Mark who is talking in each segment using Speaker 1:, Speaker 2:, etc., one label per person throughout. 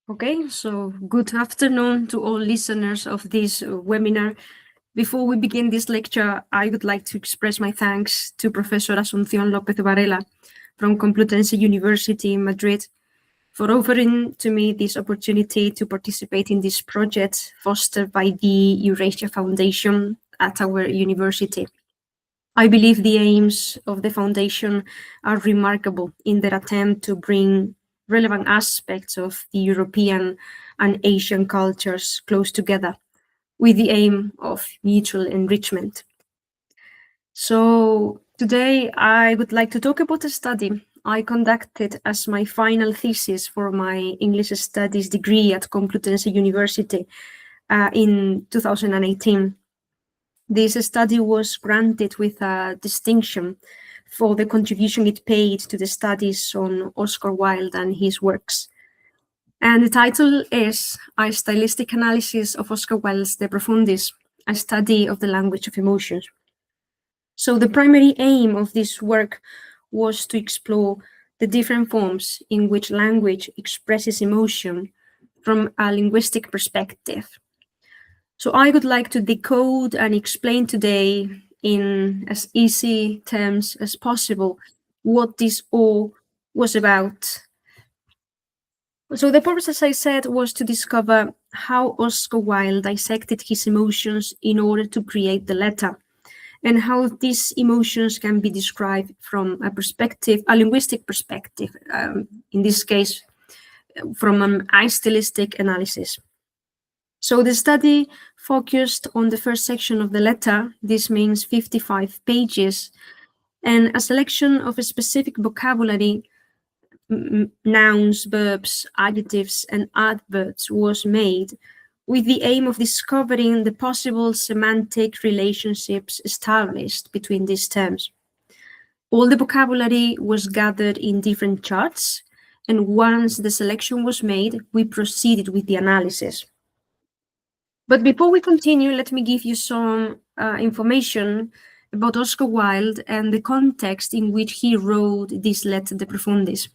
Speaker 1: Okay, so good afternoon to all listeners of this webinar. Before we begin this lecture, I would like to express my thanks to Professor Asunción López Varela from Complutense University in Madrid for offering to me this opportunity to participate in this project fostered by the Eurasia Foundation at our university. I believe the aims of the foundation are remarkable in their attempt to bring relevant aspects of the European and Asian cultures close together with the aim of mutual enrichment. So today I would like to talk about a study I conducted as my final thesis for my English Studies degree at Complutense University in 2018. This study was granted with a distinction for the contribution it paid to the studies on Oscar Wilde and his works. And the title is A Stylistic Analysis of Oscar Wilde's De Profundis, a study of the language of emotions. So the primary aim of this work was to explore the different forms in which language expresses emotion from a linguistic perspective. So I would like to decode and explain today in as easy terms as possible what this all was about. So the purpose, as I said, was to discover how Oscar Wilde dissected his emotions in order to create the letter, and how these emotions can be described from a linguistic perspective, in this case, from an stylistic analysis. So the study focused on the first section of the letter. This means 55 pages, and a selection of a specific vocabulary, nouns, verbs, adjectives, and adverbs was made with the aim of discovering the possible semantic relationships established between these terms. All the vocabulary was gathered in different charts, and once the selection was made, we proceeded with the analysis. But before we continue, let me give you some information about Oscar Wilde and the context in which he wrote this letter, De Profundis.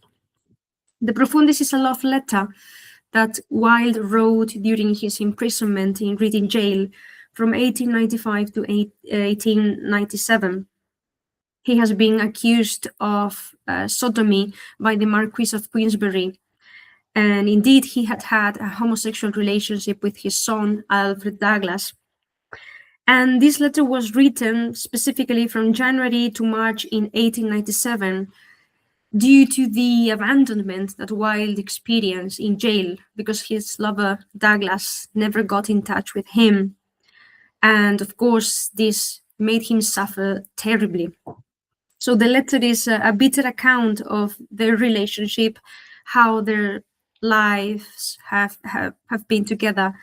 Speaker 1: De Profundis is a love letter that Wilde wrote during his imprisonment in Reading Jail from 1895 to 1897. He has been accused of sodomy by the Marquis of Queensberry, and indeed he had had a homosexual relationship with his son, Alfred Douglas. And this letter was written specifically from January to March in 1897 due to the abandonment that Wilde experienced in jail because his lover, Douglas, never got in touch with him. And of course, this made him suffer terribly. So the letter is a bitter account of their relationship, how their lives have been together.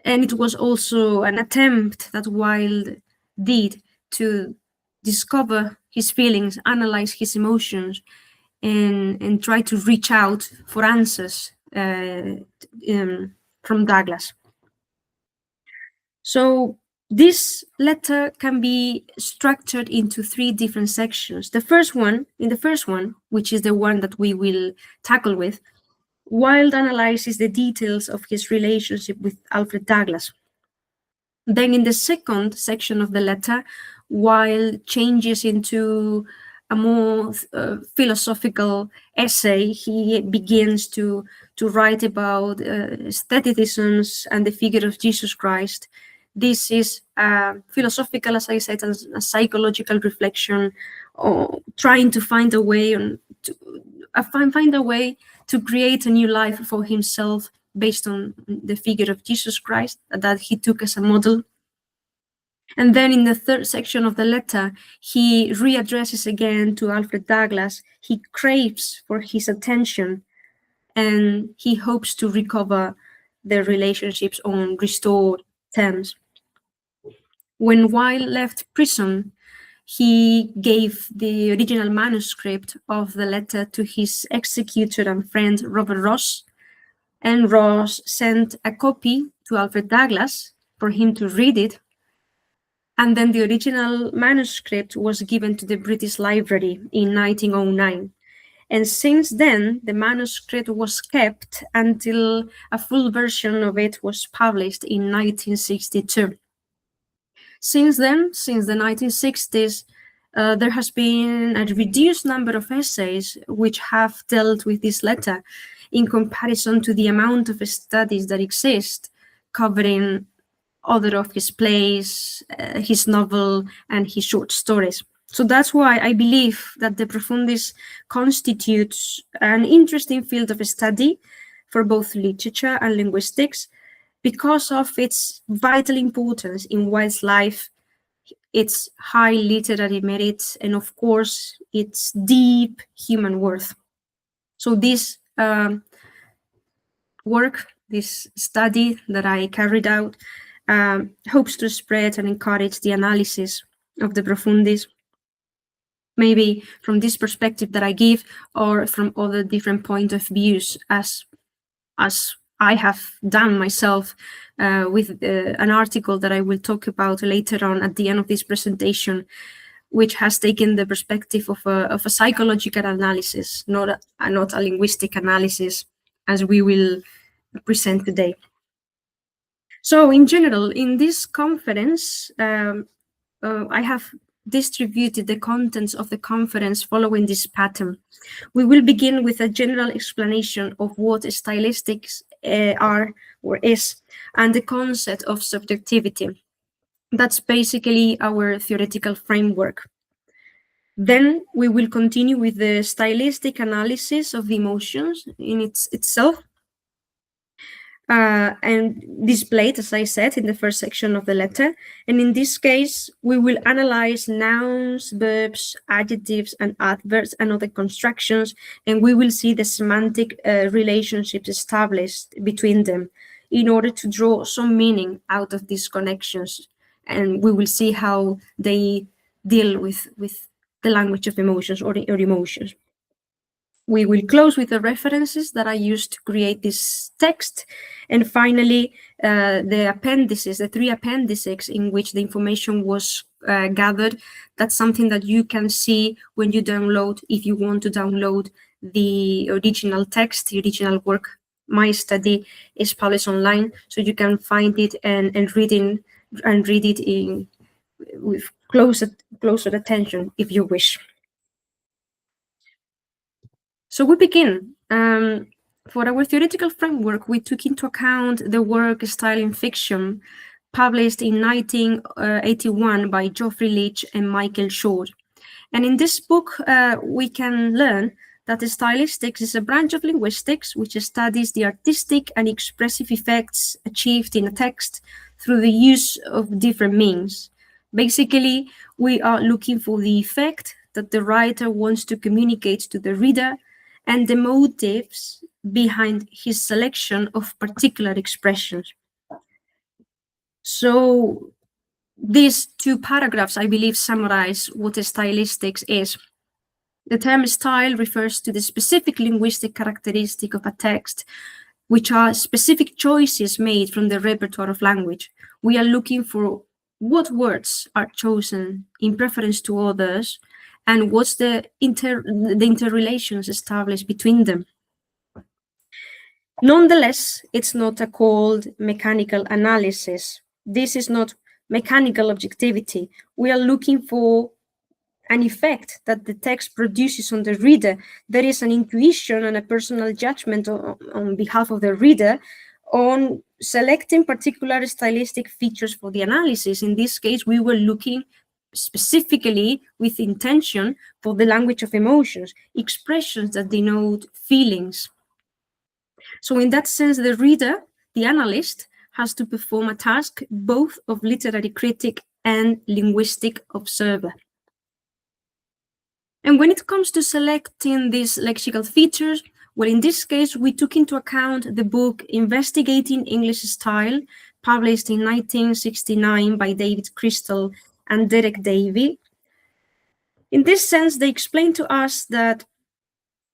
Speaker 1: And it was also an attempt that Wilde did to discover his feelings, analyze his emotions, and try to reach out for answers from Douglas. So this letter can be structured into three different sections. In the first one, which is the one that we will tackle with, Wilde analyzes the details of his relationship with Alfred Douglas. Then in the second section of the letter, Wilde changes into a more philosophical essay. He begins to write about aestheticisms and the figure of Jesus Christ. This is philosophical, as I said, as a psychological reflection, or trying to find a way to create a new life for himself based on the figure of Jesus Christ that he took as a model. And then in the third section of the letter, he readdresses again to Alfred Douglas. He craves for his attention, and he hopes to recover their relationships on restored terms. When Wilde left prison, he gave the original manuscript of the letter to his executor and friend, Robert Ross, and Ross sent a copy to Alfred Douglas for him to read it. And then the original manuscript was given to the British Library in 1909. And since then, the manuscript was kept until a full version of it was published in 1962. Since then, since the 1960s, there has been a reduced number of essays which have dealt with this letter in comparison to the amount of studies that exist covering other of his plays, his novel, and his short stories. So that's why I believe that De Profundis constitutes an interesting field of study for both literature and linguistics because of its vital importance in Wilde's life, its high literary merit, and of course, its deep human worth. So this work, this study that I carried out, hopes to spread and encourage the analysis of De Profundis, maybe from this perspective that I give, or from other different point of views, as I have done myself with an article that I will talk about later on at the end of this presentation, which has taken the perspective of a psychological analysis, not a linguistic analysis, as we will present today. So in general, in this conference, I have distributed the contents of the conference following this pattern. We will begin with a general explanation of what stylistics are or is, and the concept of subjectivity. That's basically our theoretical framework. Then we will continue with the stylistic analysis of the emotions in itself, and displayed, as I said, in the first section of the letter. And in this case, we will analyze nouns, verbs, adjectives, and adverbs and other constructions, and we will see the semantic relationships established between them in order to draw some meaning out of these connections. And we will see how they deal with the language of emotions or emotions. We will close with the references that I used to create this text. And finally, the appendices, the 3 appendices in which the information was gathered. That's something that you can see when you download, if you want to download the original text, the original work. My study is published online, so you can find it and read it with closer attention if you wish. So we begin. For our theoretical framework, we took into account the work Style in Fiction, published in 1981 by Geoffrey Leach and Michael Short. And in this book, we can learn that stylistics is a branch of linguistics which studies the artistic and expressive effects achieved in a text through the use of different means. Basically, we are looking for the effect that the writer wants to communicate to the reader and the motives behind his selection of particular expressions. So these 2 paragraphs, I believe, summarize what stylistics is. The term style refers to the specific linguistic characteristic of a text, which are specific choices made from the repertoire of language. We are looking for what words are chosen in preference to others, and what's the interrelations established between them. Nonetheless, it's not a cold mechanical analysis. This is not mechanical objectivity. We are looking for an effect that the text produces on the reader. There is an intuition and a personal judgment on behalf of the reader on selecting particular stylistic features for the analysis. In this case, we were looking specifically with intention for the language of emotions, expressions that denote feelings. So in that sense, the reader, the analyst, has to perform a task both of literary critic and linguistic observer. And when it comes to selecting these lexical features, well, in this case, we took into account the book Investigating English Style, published in 1969 by David Crystal and Derek Davey. In this sense, they explain to us that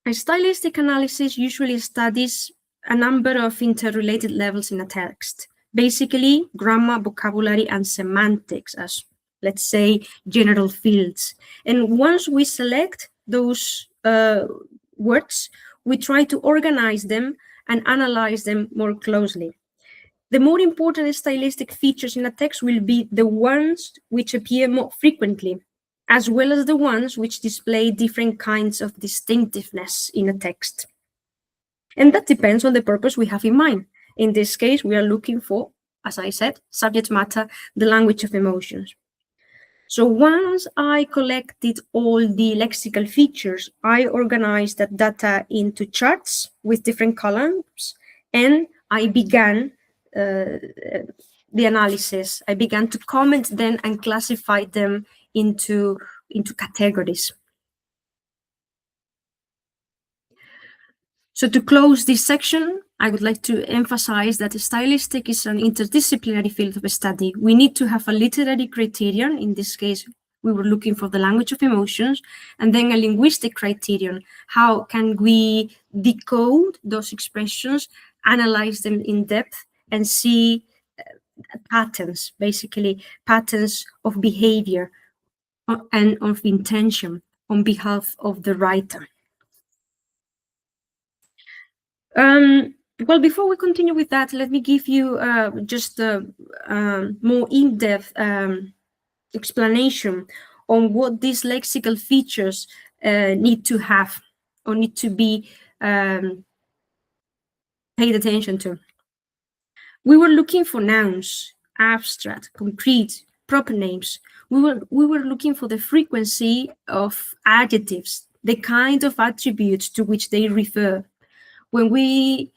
Speaker 1: a stylistic analysis usually studies a number of interrelated levels in a text, basically grammar, vocabulary, and semantics as, let's say, general fields. And once we select those words, we try to organize them and analyze them more closely. The more important stylistic features in a text will be the ones which appear more frequently, as well as the ones which display different kinds of distinctiveness in a text. And that depends on the purpose we have in mind. In this case, we are looking for, as I said, subject matter, the language of emotions. So once I collected all the lexical features, I organized that data into charts with different columns, and I began the analysis. I began to comment them and classify them into categories. So to close this section, I would like to emphasize that stylistic is an interdisciplinary field of study. We need to have a literary criterion. In this case, we were looking for the language of emotions, and then a linguistic criterion. How can we decode those expressions, analyze them in depth, and see patterns, basically patterns of behavior and of intention on behalf of the writer. Well, before we continue with that, let me give you just a more in-depth explanation on what these lexical features need to have or need to be paid attention to. We were looking for nouns, abstract, concrete, proper names. We were looking for the frequency of adjectives, the kind of attributes to which they refer. When we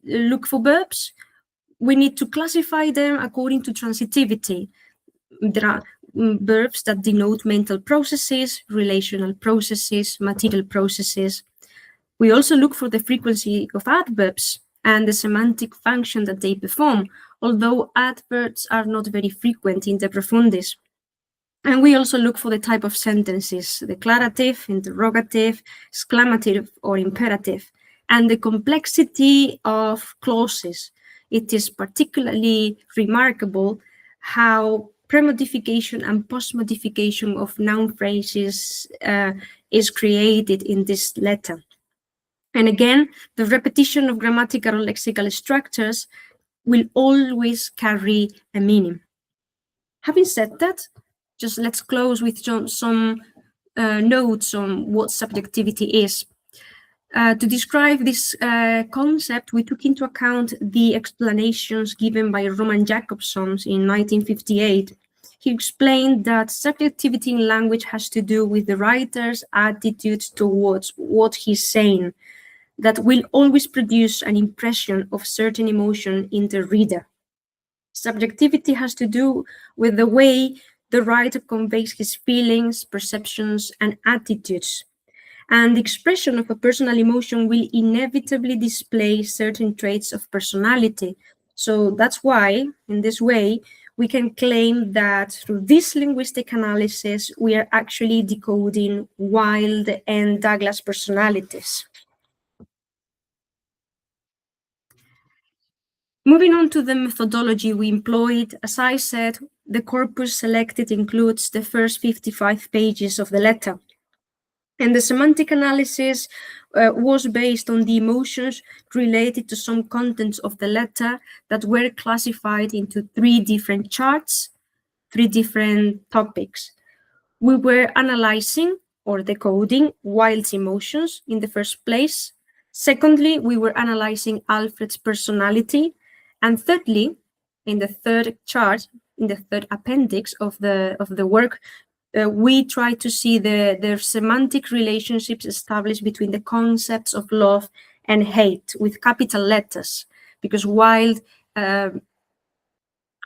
Speaker 1: look for verbs, we need to classify them according to transitivity. There are verbs that denote mental processes, relational processes, material processes. We also look for the frequency of adverbs and the semantic function that they perform, although adverbs are not very frequent in the profundis. And we also look for the type of sentences, declarative, interrogative, exclamative, or imperative, and the complexity of clauses. It is particularly remarkable how premodification and postmodification of noun phrases is created in this letter. And again, the repetition of grammatical or lexical structures will always carry a meaning. Having said that, just let's close with some notes on what subjectivity is. To describe this concept, we took into account the explanations given by Roman Jakobson in 1958. He explained that subjectivity in language has to do with the writer's attitude towards what he's saying, that will always produce an impression of certain emotion in the reader. Subjectivity has to do with the way the writer conveys his feelings, perceptions, and attitudes. And the expression of a personal emotion will inevitably display certain traits of personality. So that's why, in this way, we can claim that through this linguistic analysis, we are actually decoding Wilde and Douglas personalities. Moving on to the methodology we employed, as I said, the corpus selected includes the first 55 pages of the letter. And the semantic analysis was based on the emotions related to some contents of the letter that were classified into 3 different charts, 3 different topics. We were analyzing or decoding Wilde's emotions in the first place. Secondly, we were analyzing Alfred's personality. And thirdly, in the third chart, in the third appendix of the work, we try to see the semantic relationships established between the concepts of love and hate with capital letters, because Wilde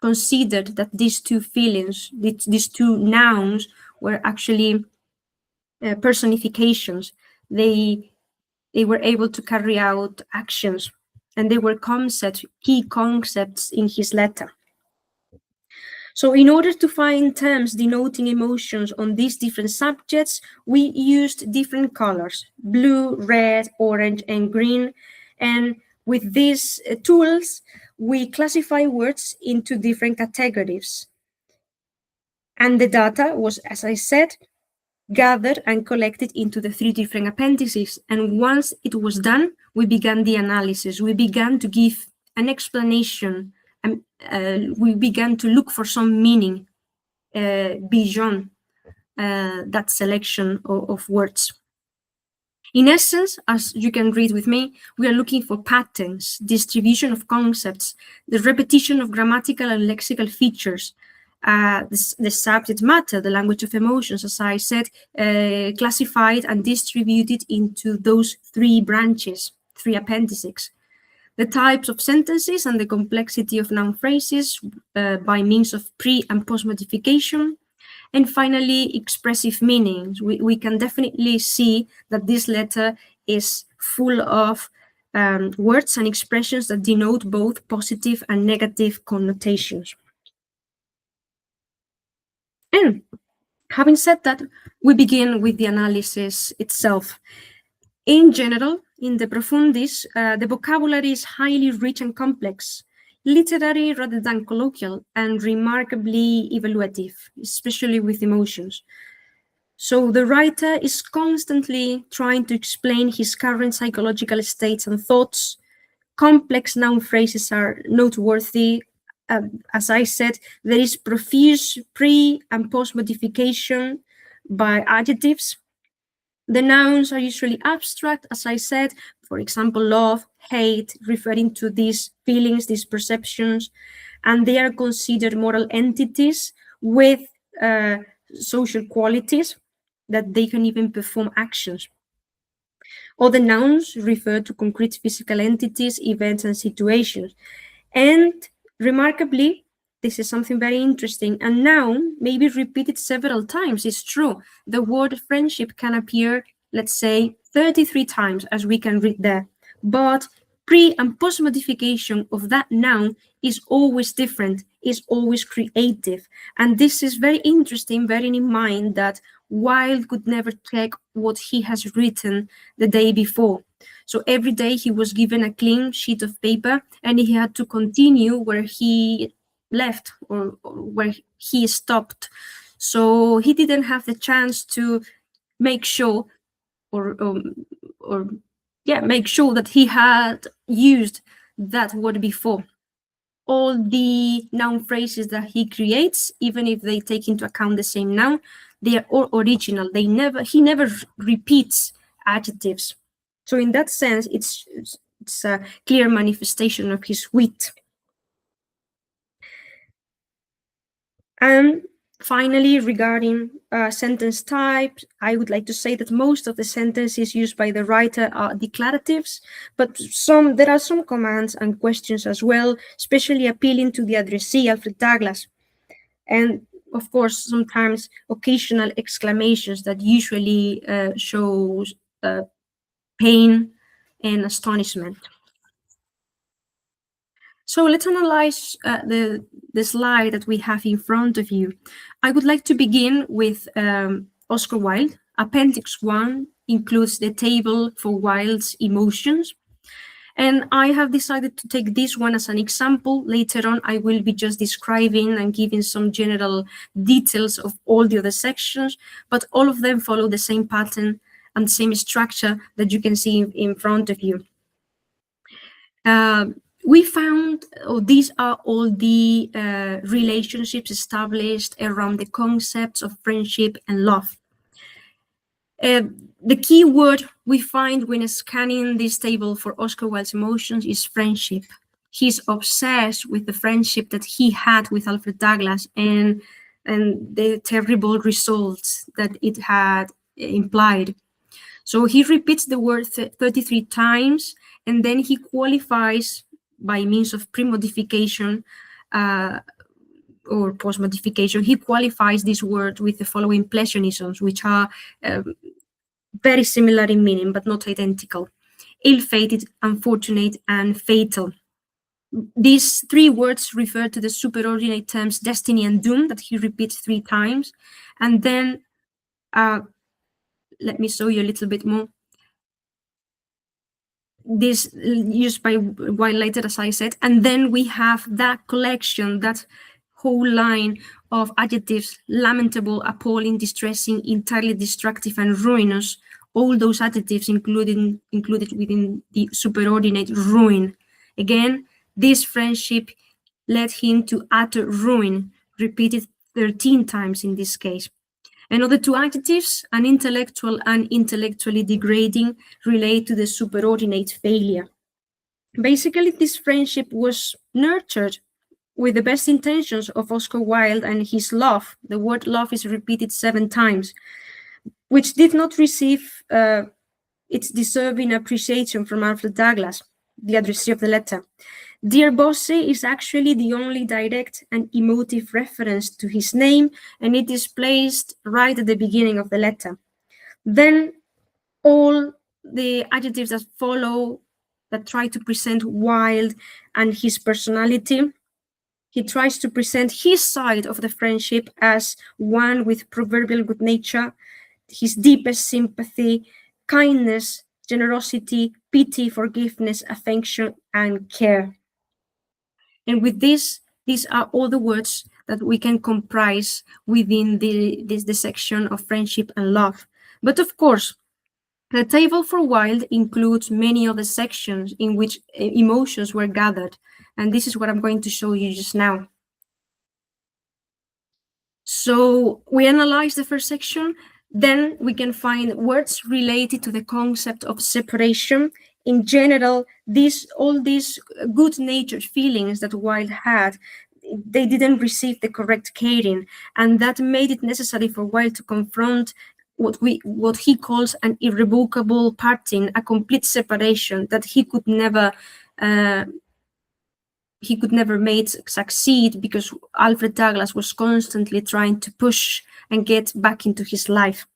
Speaker 1: considered that these 2 feelings, these 2 nouns, were actually personifications. They were able to carry out actions, and they were key concepts in his letter. So in order to find terms denoting emotions on these different subjects, we used different colors, blue, red, orange, and green. And with these tools, we classify words into different categories. And the data was, as I said, gathered and collected into the three different appendices. And once it was done, we began the analysis. We began to give an explanation, and we began to look for some meaning beyond that selection of words. In essence, as you can read with me, we are looking for patterns, distribution of concepts, the repetition of grammatical and lexical features, the subject matter, the language of emotions, as I said, classified and distributed into those three branches, three appendices. The types of sentences and the complexity of noun phrases by means of pre- and post-modification. And finally, expressive meanings. We can definitely see that this letter is full of words and expressions that denote both positive and negative connotations. And having said that, we begin with the analysis itself. In general, in the profundis, the vocabulary is highly rich and complex, literary rather than colloquial, and remarkably evaluative, especially with emotions. So the writer is constantly trying to explain his current psychological states and thoughts. Complex noun phrases are noteworthy. As I said, there is profuse pre- and post-modification by adjectives. The nouns are usually abstract, as I said, for example, love, hate, referring to these feelings, these perceptions, and they are considered moral entities with social qualities that they can even perform actions. Other nouns refer to concrete physical entities, events, and situations. And remarkably, this is something very interesting. A noun may be repeated several times. It's true. The word friendship can appear, let's say, 33 times, as we can read there. But pre- and post-modification of that noun is always different, is always creative. And this is very interesting, bearing in mind that Wilde could never check what he has written the day before. So every day he was given a clean sheet of paper and he had to continue where he left or where he stopped. So he didn't have the chance to make sure or make sure that he had used that word before. All the noun phrases that he creates, even if they take into account the same noun, they are all original. He never repeats adjectives. So in that sense, it's a clear manifestation of his wit. And finally, regarding sentence types, I would like to say that most of the sentences used by the writer are declaratives, but there are some commands and questions as well, especially appealing to the addressee, Alfred Douglas. And of course, sometimes occasional exclamations that usually shows pain and astonishment. So let's analyze the slide that we have in front of you. I would like to begin with Oscar Wilde. Appendix 1 includes the table for Wilde's emotions. And I have decided to take this one as an example. Later on, I will be just describing and giving some general details of all the other sections, but all of them follow the same pattern and same structure that you can see in front of you. We found these are all the relationships established around the concepts of friendship and love. The key word we find when scanning this table for Oscar Wilde's emotions is friendship. He's obsessed with the friendship that he had with Alfred Douglas and the terrible results that it had implied. So he repeats the word 33 times, and then he qualifies by means of pre-modification or post-modification. He qualifies this word with the following pleonasms, which are very similar in meaning, but not identical: ill-fated, unfortunate, and fatal. These three words refer to the superordinate terms destiny and doom that he repeats 3 times. And then, let me show you a little bit more. This used by Wilde later, as I said, and then we have that collection, that whole line of adjectives: lamentable, appalling, distressing, entirely destructive, and ruinous. All those adjectives included within the superordinate ruin. Again, this friendship led him to utter ruin, repeated 13 times in this case. Another two adjectives, unintellectual and intellectually degrading, relate to the superordinate failure. Basically, this friendship was nurtured with the best intentions of Oscar Wilde and his love. The word love is repeated 7 times, which did not receive its deserving appreciation from Alfred Douglas, the addressee of the letter. Dear Bossy is actually the only direct and emotive reference to his name, and it is placed right at the beginning of the letter. Then all the adjectives that follow, that try to present Wilde and his personality, he tries to present his side of the friendship as one with proverbial good nature, his deepest sympathy, kindness, generosity, pity, forgiveness, affection, and care. And with this, these are all the words that we can comprise within the section of friendship and love. But of course, the table for Wilde includes many other sections in which emotions were gathered. And this is what I'm going to show you just now. So we analyze the first section, then we can find words related to the concept of separation. In general, all these good-natured feelings that Wilde had, they didn't receive the correct caring, and that made it necessary for Wilde to confront what he calls an irrevocable parting, a complete separation that he could never make succeed, because Alfred Douglas was constantly trying to push and get back into his life.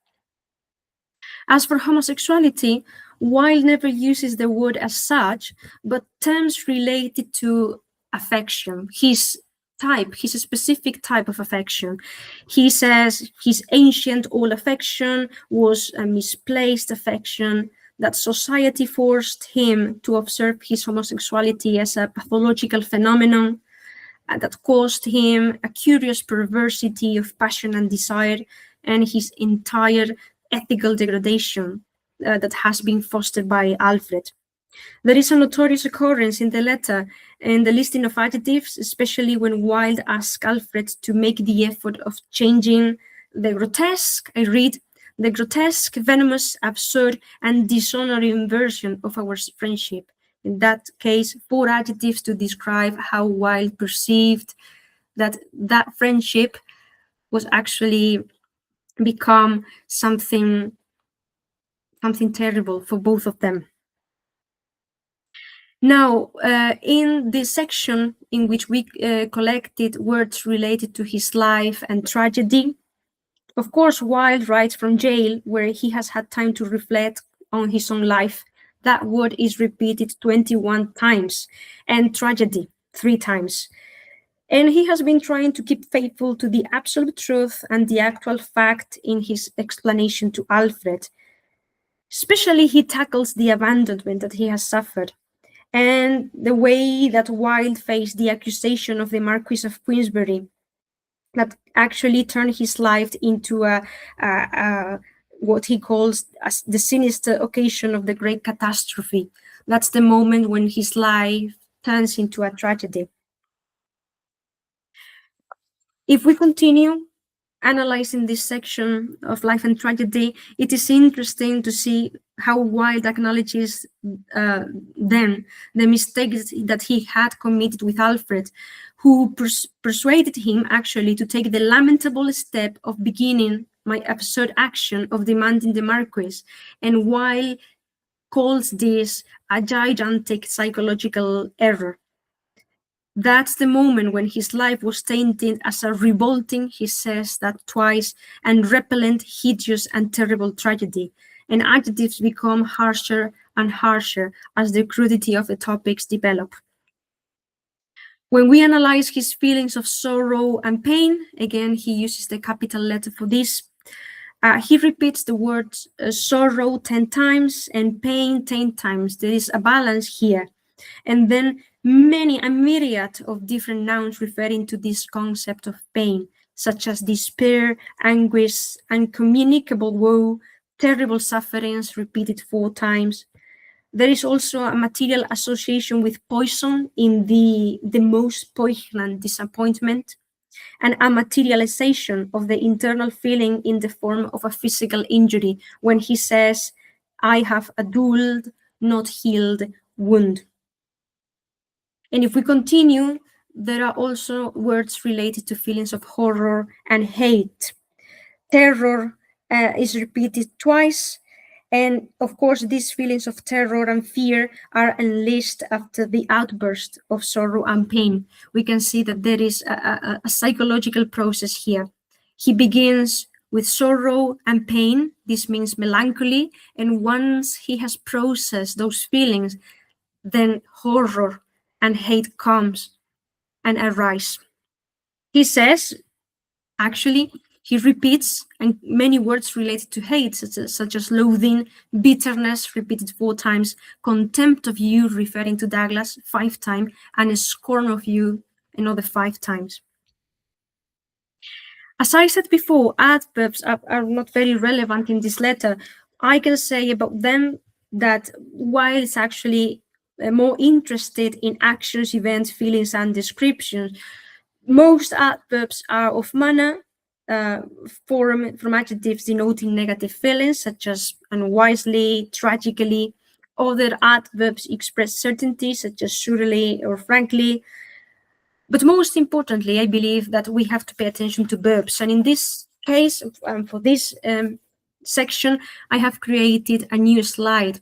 Speaker 1: As for homosexuality, Wilde never uses the word as such, but terms related to affection, his specific type of affection. He says his ancient old affection was a misplaced affection, that society forced him to observe his homosexuality as a pathological phenomenon, that caused him a curious perversity of passion and desire, and his entire ethical degradation that has been fostered by Alfred. There is a notorious occurrence in the letter in the listing of adjectives, especially when Wilde asks Alfred to make the effort of changing the grotesque, I read, the grotesque, venomous, absurd, and dishonoring version of our friendship. In that case, 4 adjectives to describe how Wilde perceived that friendship was actually become something terrible for both of them. Now, in this section in which we collected words related to his life and tragedy, of course, Wilde writes from jail, where he has had time to reflect on his own life. That word is repeated 21 times, and tragedy 3 times. And he has been trying to keep faithful to the absolute truth and the actual fact in his explanation to Alfred. Especially, he tackles the abandonment that he has suffered, and the way that Wilde faced the accusation of the Marquis of Queensberry, that actually turned his life into what he calls the sinister occasion of the great catastrophe. That's the moment when his life turns into a tragedy. If we continue analyzing this section of life and tragedy, it is interesting to see how Wilde acknowledges then the mistakes that he had committed with Alfred, who persuaded him actually to take the lamentable step of beginning my absurd action of demanding the Marquis, and Wilde calls this a gigantic psychological error. That's the moment when his life was tainted as a revolting, he says that twice, and repellent, hideous, and terrible tragedy. And adjectives become harsher and harsher as the crudity of the topics develop. When we analyze his feelings of sorrow and pain, again, he uses the capital letter for this. He repeats the word sorrow 10 times and pain 10 times. There is a balance here. And then a myriad of different nouns referring to this concept of pain. such as despair, anguish, uncommunicable woe, terrible sufferings repeated 4 times. There is also a material association with poison in the most poignant disappointment, and a materialization of the internal feeling in the form of a physical injury when he says, I have a dulled, not healed wound. And if we continue, there are also words related to feelings of horror and hate. Terror is repeated twice. And of course, these feelings of terror and fear are unleashed after the outburst of sorrow and pain. We can see that there is a psychological process here. He begins with sorrow and pain. This means melancholy. And once he has processed those feelings, then horror and hate comes and arise. He says, actually, he repeats and many words related to hate, such as loathing, bitterness, repeated 4 times, contempt of you, referring to Douglas, 5 times, and a scorn of you, another 5 times. As I said before, adverbs are not very relevant in this letter. I can say about them that while it's actually more interested in actions, events, feelings, and descriptions, most adverbs are of manner, from adjectives denoting negative feelings, such as unwisely, tragically. Other adverbs express certainty, such as surely or frankly. But most importantly, I believe that we have to pay attention to verbs. And in this case, for this section, I have created a new slide.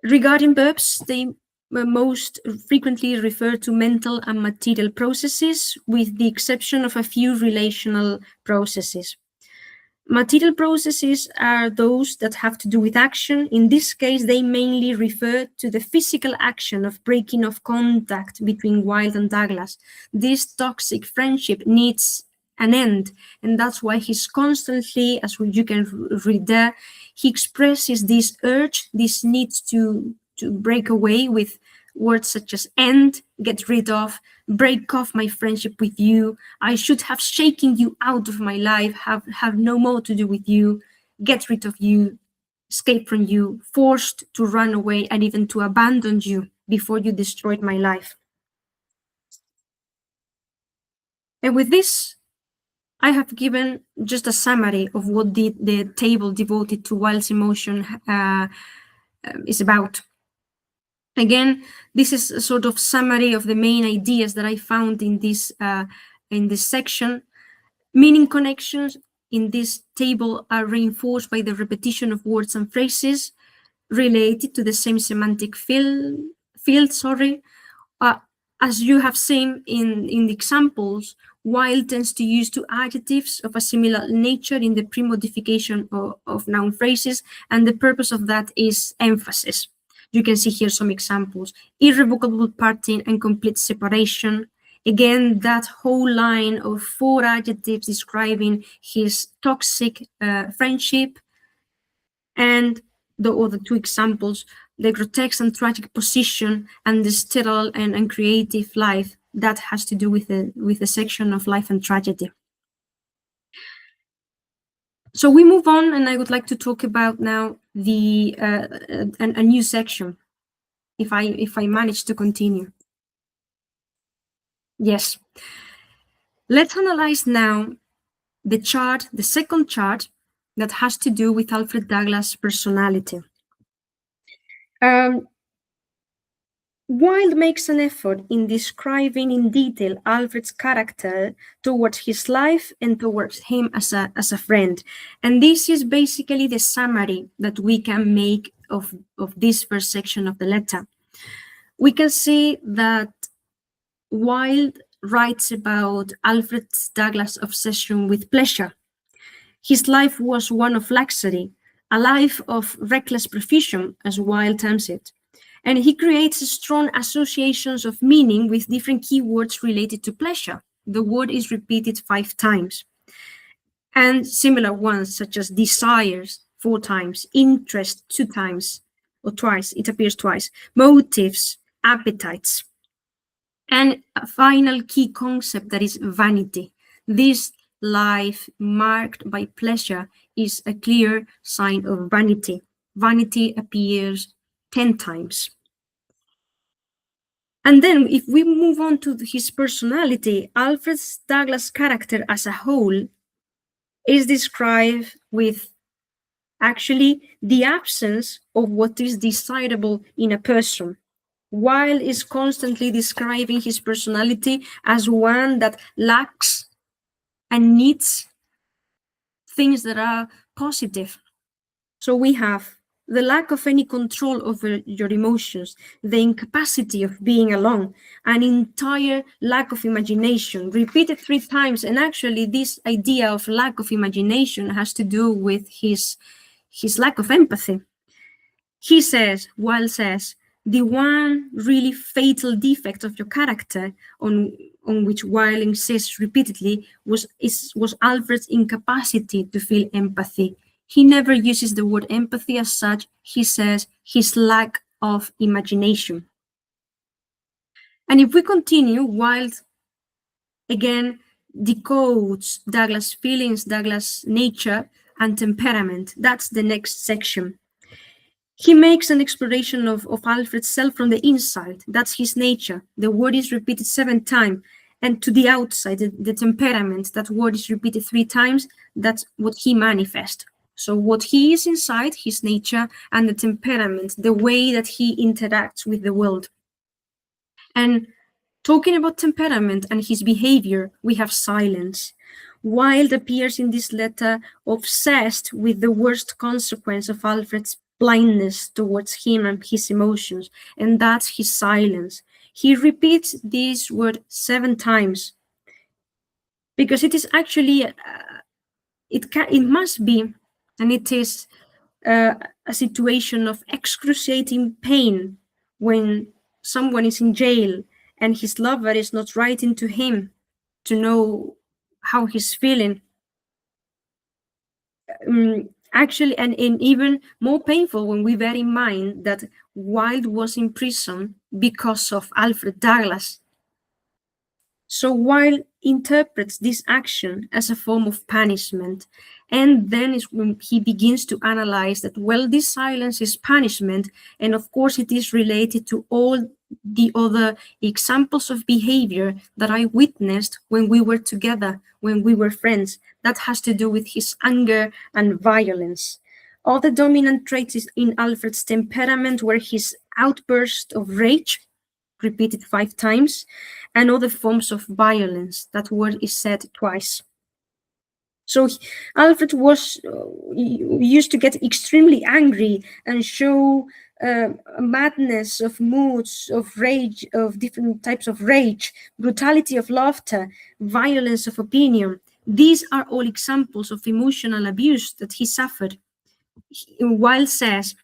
Speaker 1: Regarding verbs, they most frequently refer to mental and material processes, with the exception of a few relational processes. Material processes are those that have to do with action. In this case, they mainly refer to the physical action of breaking off contact between Wilde and Douglas. This toxic friendship needs an end, and that's why he's constantly, as you can read there, he expresses this urge, this need to break away with words such as end, get rid of, break off my friendship with you, I should have shaken you out of my life, have no more to do with you, get rid of you, escape from you, forced to run away, and even to abandon you before you destroyed my life. And with this, I have given just a summary of what the table devoted to Wilde's emotion is about. Again, this is a sort of summary of the main ideas that I found in this section. Meaning connections in this table are reinforced by the repetition of words and phrases related to the same semantic field. As you have seen in the examples, Wilde tends to use 2 adjectives of a similar nature in the pre-modification of noun phrases, and the purpose of that is emphasis. You can see here some examples: irrevocable parting and complete separation. Again, that whole line of 4 adjectives describing his toxic friendship. And the other 2 examples, the grotesque and tragic position and the sterile and creative life, that has to do with the section of life and tragedy. So we move on, and I would like to talk about now a new section, if I manage to continue. Yes. Let's analyze now the second chart that has to do with Alfred Douglas' personality. Wilde makes an effort in describing in detail Alfred's character towards his life and towards him as a friend. And this is basically the summary that we can make of this first section of the letter. We can see that Wilde writes about Alfred Douglas' obsession with pleasure. His life was one of luxury, a life of reckless profusion, as Wilde terms it. And he creates strong associations of meaning with different keywords related to pleasure. The word is repeated 5 times. And similar ones such as desires 4 times, interest 2 times, or twice, it appears twice, motives, appetites. And a final key concept, that is vanity. This life marked by pleasure is a clear sign of vanity. Vanity appears 10 times. And then, if we move on to his personality, Alfred Douglas' character as a whole is described with actually the absence of what is desirable in a person. Wilde is constantly describing his personality as one that lacks and needs things that are positive. So we have the lack of any control over your emotions, the incapacity of being alone, an entire lack of imagination, repeated 3 times. And actually, this idea of lack of imagination has to do with his lack of empathy. He says, Wilde says, the one really fatal defect of your character, on which Wilde insists repeatedly, was Alfred's incapacity to feel empathy. He never uses the word empathy as such. He says his lack of imagination. And if we continue, Wilde again decodes Douglas' feelings, Douglas' nature and temperament. That's the next section. He makes an exploration of Alfred's self from the inside. That's his nature. The word is repeated 7 times. And to the outside, the temperament, that word is repeated 3 times. That's what he manifests. So what he is inside, his nature, and the temperament, the way that he interacts with the world. And talking about temperament and his behavior, we have silence. Wilde appears in this letter obsessed with the worst consequence of Alfred's blindness towards him and his emotions, and that's his silence. He repeats this word 7 times because it is actually, it must be, and it is a situation of excruciating pain when someone is in jail and his lover is not writing to him to know how he's feeling. Actually, and even more painful when we bear in mind that Wilde was in prison because of Alfred Douglas. So Wilde interprets this action as a form of punishment, and then is when he begins to analyze that, well, this silence is punishment, and of course it is related to all the other examples of behavior that I witnessed when we were together, when we were friends. That has to do with his anger and violence. Other dominant traits in Alfred's temperament were his outburst of rage, repeated 5 times, and other forms of violence. That word is said twice. So Alfred was used to get extremely angry and show madness of moods, of rage, of different types of rage, brutality of laughter, violence of opinion. These are all examples of emotional abuse that he suffered. Wilde says,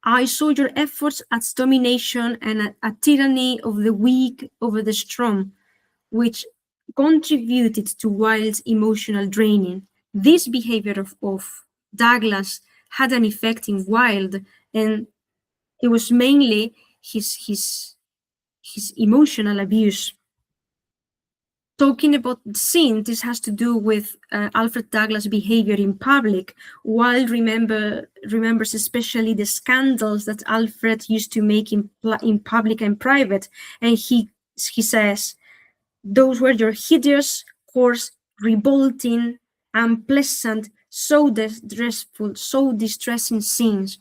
Speaker 1: I saw your efforts at domination and a tyranny of the weak over the strong, which contributed to Wilde's emotional draining. This behavior of Douglas had an effect in Wilde, and it was mainly his emotional abuse. Talking about the scene, this has to do with Alfred Douglas' behavior in public. Wilde remembers especially the scandals that Alfred used to make in public and private, and he says, those were your hideous, coarse, revolting, unpleasant, so distressful, so distressing scenes.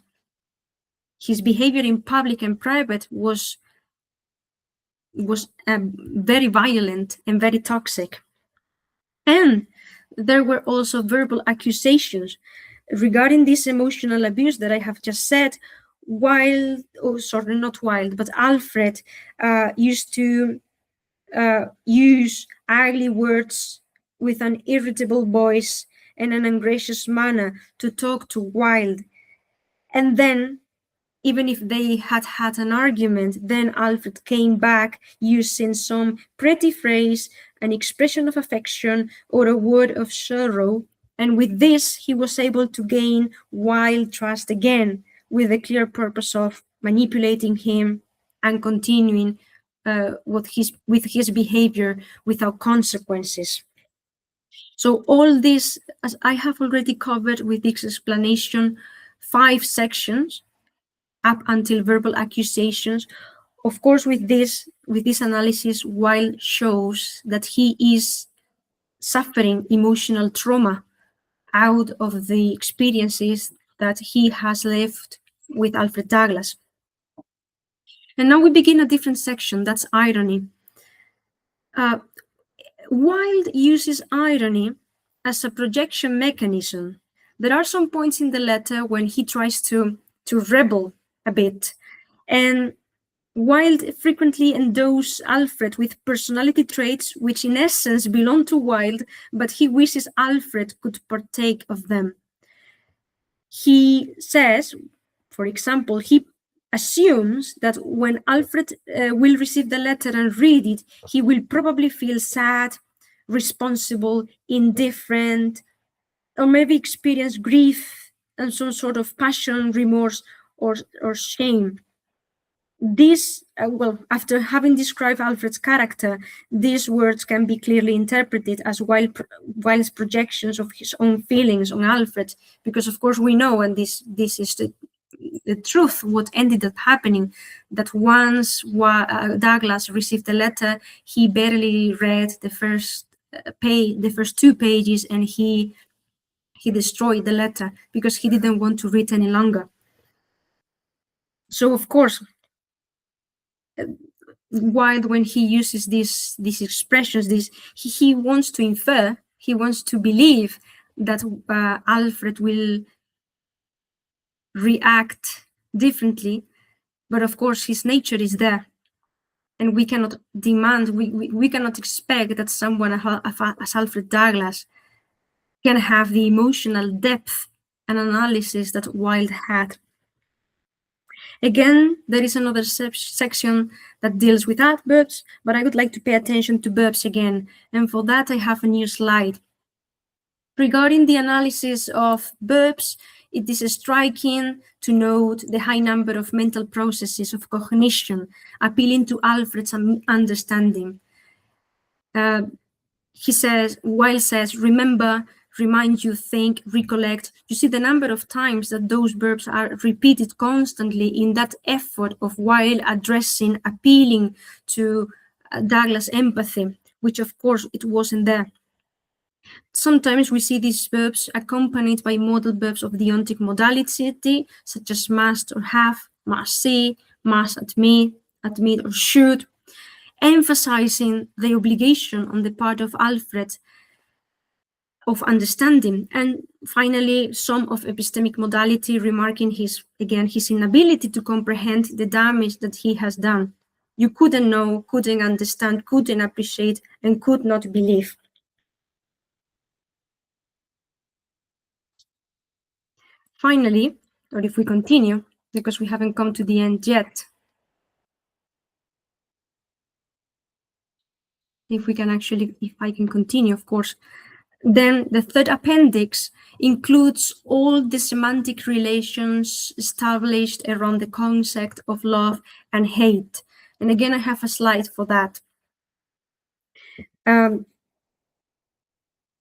Speaker 1: His behavior in public and private was very violent and very toxic. And there were also verbal accusations regarding this emotional abuse that I have just said. Wilde, not Wilde, but Alfred used to use ugly words with an irritable voice and an ungracious manner to talk to Wilde. And then, even if they had had an argument, then Alfred came back using some pretty phrase, an expression of affection, or a word of sorrow. And with this, he was able to gain Wilde's trust again, with the clear purpose of manipulating him and continuing with his behavior without consequences. So all this, as I have already covered with this explanation, 5 sections up until verbal accusations. Of course, with this analysis, Wilde shows that he is suffering emotional trauma out of the experiences that he has left with Alfred Douglas. And now we begin a different section, that's irony. Wilde uses irony as a projection mechanism. There are some points in the letter when he tries to rebel a bit, and Wilde frequently endows Alfred with personality traits which in essence belong to Wilde, but he wishes Alfred could partake of them. He says, for example, he assumes that when Alfred will receive the letter and read it, he will probably feel sad, responsible, indifferent, or maybe experience grief and some sort of passion, remorse, or shame. This, after having described Alfred's character, these words can be clearly interpreted as Wilde's projections of his own feelings on Alfred, because of course we know, and this is the truth, what ended up happening, that once Douglas received the letter, he barely read the first the first 2 pages, and he destroyed the letter because he didn't want to read any longer. So of course, Wilde, when he uses these expressions, he wants to infer, he wants to believe that Alfred will react differently, but of course his nature is there, and we cannot demand, we cannot expect that someone as Alfred Douglas can have the emotional depth and analysis that Wilde had. Again, there is another section that deals with adverbs, but I would like to pay attention to verbs again, and for that I have a new slide. Regarding the analysis of verbs, it is striking to note the high number of mental processes of cognition, appealing to Alfred's understanding. Wilde says, remember, remind you, think, recollect. You see the number of times that those verbs are repeated constantly in that effort of Wilde addressing, appealing to Douglas' empathy, which of course it wasn't there. Sometimes we see these verbs accompanied by modal verbs of the ontic modality, such as must or have, must see, must admit or should, emphasizing the obligation on the part of Alfred of understanding. And finally, some of epistemic modality, remarking his inability to comprehend the damage that he has done. You couldn't know, couldn't understand, couldn't appreciate, and could not believe. Finally, or if we continue, because we haven't come to the end yet, if I can continue, of course, then the third appendix includes all the semantic relations established around the concept of love and hate. And again, I have a slide for that.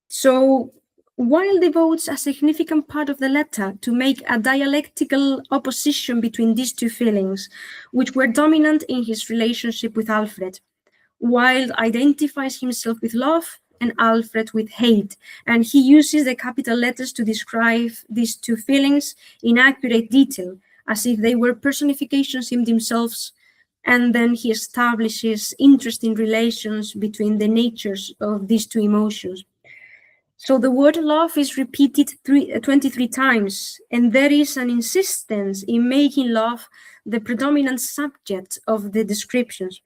Speaker 1: So Wilde devotes a significant part of the letter to make a dialectical opposition between these two feelings, which were dominant in his relationship with Alfred. Wilde identifies himself with love and Alfred with hate, and he uses the capital letters to describe these two feelings in accurate detail, as if they were personifications in themselves, and then he establishes interesting relations between the natures of these two emotions. So the word love is repeated 23 times, and there is an insistence in making love the predominant subject of the descriptions.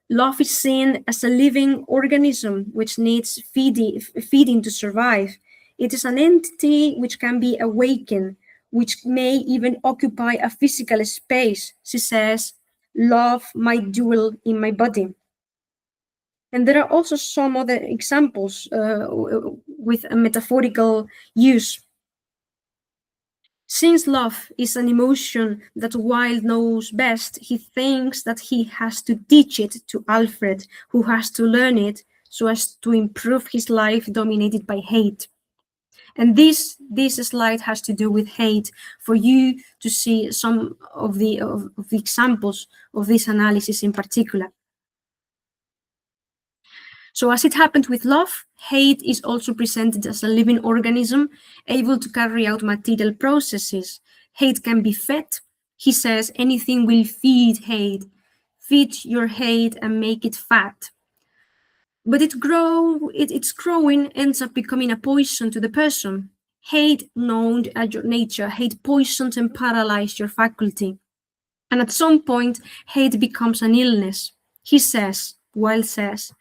Speaker 1: Love is seen as a living organism which needs feeding to survive. It is an entity which can be awakened, which may even occupy a physical space. She says, love might dwell in my body. And there are also some other examples with a metaphorical use. Since love is an emotion that Wilde knows best, he thinks that he has to teach it to Alfred, who has to learn it so as to improve his life dominated by hate. And this slide has to do with hate, for you to see some of the examples of this analysis in particular. So as it happened with love, hate is also presented as a living organism able to carry out material processes. Hate can be fed. He says anything will feed hate. Feed your hate and make it fat. But its growing ends up becoming a poison to the person. Hate gnawed at your nature. Hate poisoned and paralyzed your faculty. And at some point, hate becomes an illness. He says, Wilde says,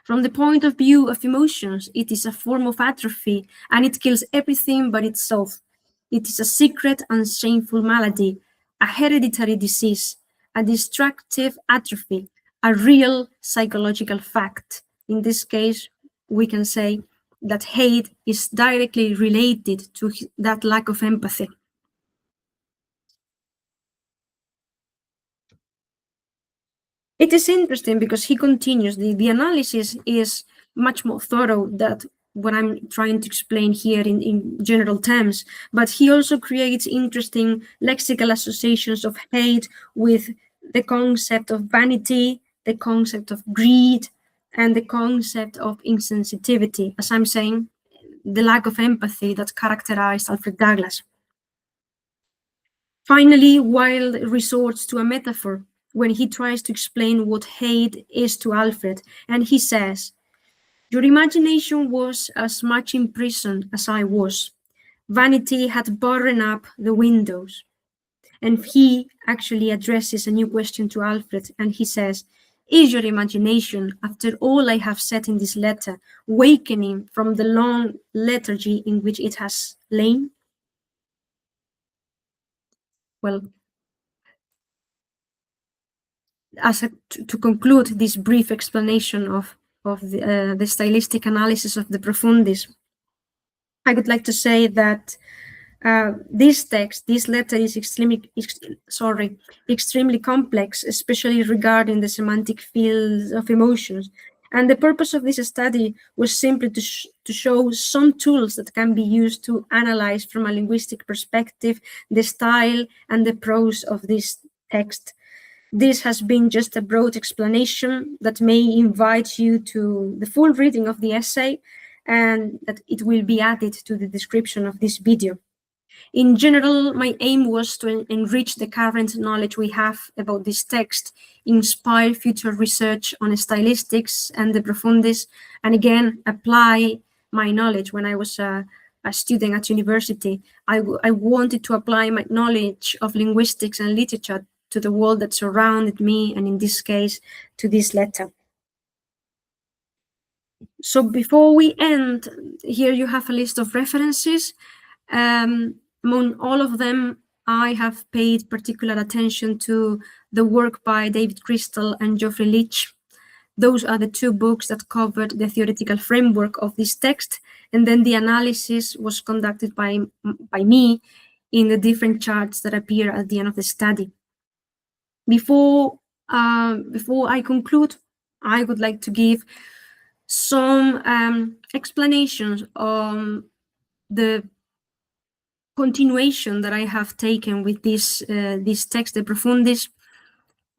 Speaker 1: from the point of view of emotions, it is a form of atrophy and it kills everything but itself. It is a secret and shameful malady, a hereditary disease, a destructive atrophy, a real psychological fact. In this case, we can say that hate is directly related to that lack of empathy. It is interesting because he continues, the analysis is much more thorough than what I'm trying to explain here in general terms, but he also creates interesting lexical associations of hate with the concept of vanity, the concept of greed, and the concept of insensitivity, as I'm saying, the lack of empathy that characterized Alfred Douglas. Finally, Wilde resorts to a metaphor when he tries to explain what hate is to Alfred, and he says, your imagination was as much in prison as I was. Vanity had boarded up the windows. And he actually addresses a new question to Alfred, and he says, is your imagination, after all I have said in this letter, wakening from the long lethargy in which it has lain? Well, to conclude this brief explanation of the stylistic analysis of the Profundis, I would like to say that this text, this letter is extremely complex, especially regarding the semantic fields of emotions. And the purpose of this study was simply to show some tools that can be used to analyze from a linguistic perspective the style and the prose of this text. This has been just a broad explanation that may invite you to the full reading of the essay, and that it will be added to the description of this video. In general, my aim was to enrich the current knowledge we have about this text, inspire future research on stylistics and the Profundis, and again, apply my knowledge. When I was a student at university, I wanted to apply my knowledge of linguistics and literature to the world that surrounded me, and in this case, to this letter. So before we end, here you have a list of references. Among all of them, I have paid particular attention to the work by David Crystal and Geoffrey Leach. Those are the two books that covered the theoretical framework of this text, and then the analysis was conducted by me in the different charts that appear at the end of the study. Before I conclude, I would like to give some explanations on the continuation that I have taken with this text, De Profundis.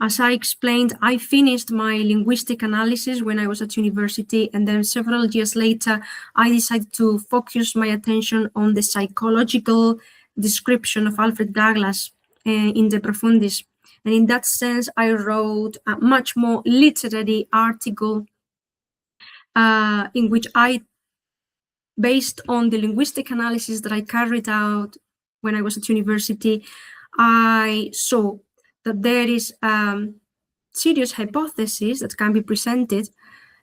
Speaker 1: As I explained, I finished my linguistic analysis when I was at university, and then several years later, I decided to focus my attention on the psychological description of Alfred Douglas in De Profundis. And in that sense, I wrote a much more literary article in which I, based on the linguistic analysis that I carried out when I was at university, I saw that there is serious hypothesis that can be presented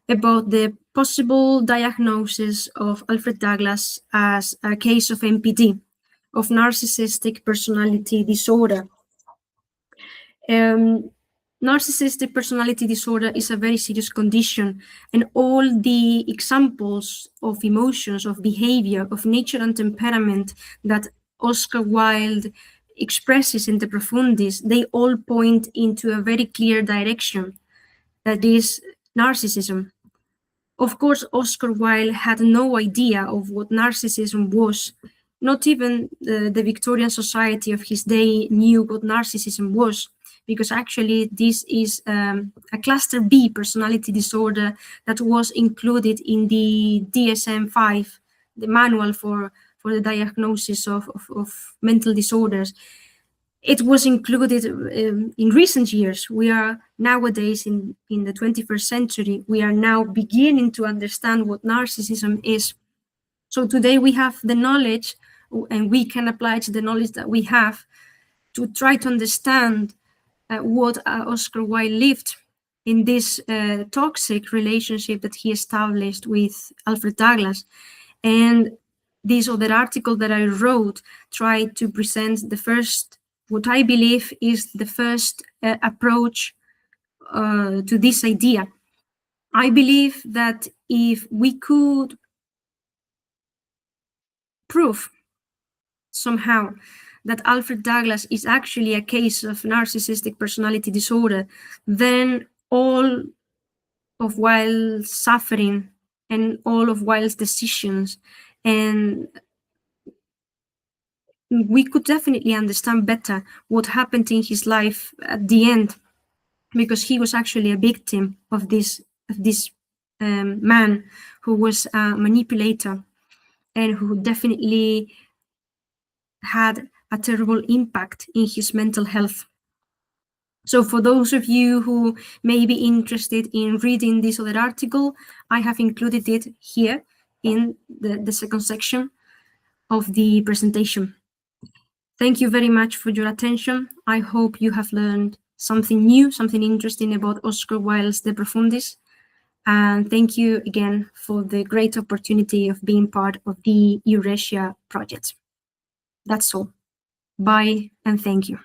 Speaker 1: about the possible diagnosis of Alfred Douglas as a case of NPD, of narcissistic personality disorder. Narcissistic personality disorder is a very serious condition, and all the examples of emotions, of behavior, of nature and temperament that Oscar Wilde expresses in the Profundis, they all point into a very clear direction, that is narcissism. Of course, Oscar Wilde had no idea of what narcissism was. Not even the Victorian society of his day knew what narcissism was, because actually this is a cluster B personality disorder that was included in the DSM-5, the manual for the diagnosis of mental disorders. It was included in recent years. We are nowadays in the 21st century, we are now beginning to understand what narcissism is. So today we have the knowledge, and we can apply to the knowledge that we have to try to understand what Oscar Wilde lived in this toxic relationship that he established with Alfred Douglas. And this other article that I wrote tried to present the first, what I believe is the first approach to this idea. I believe that if we could prove somehow that Alfred Douglas is actually a case of narcissistic personality disorder, then all of Wilde's suffering and all of Wilde's decisions, and we could definitely understand better what happened in his life at the end, because he was actually a victim of this man who was a manipulator and who definitely had a terrible impact in his mental health. So for those of you who may be interested in reading this other article, I have included it here in the second section of the presentation. Thank you very much for your attention. I hope you have learned something new, something interesting about Oscar Wilde's De Profundis. And thank you again for the great opportunity of being part of the Eurasia project. That's all. Bye and thank you.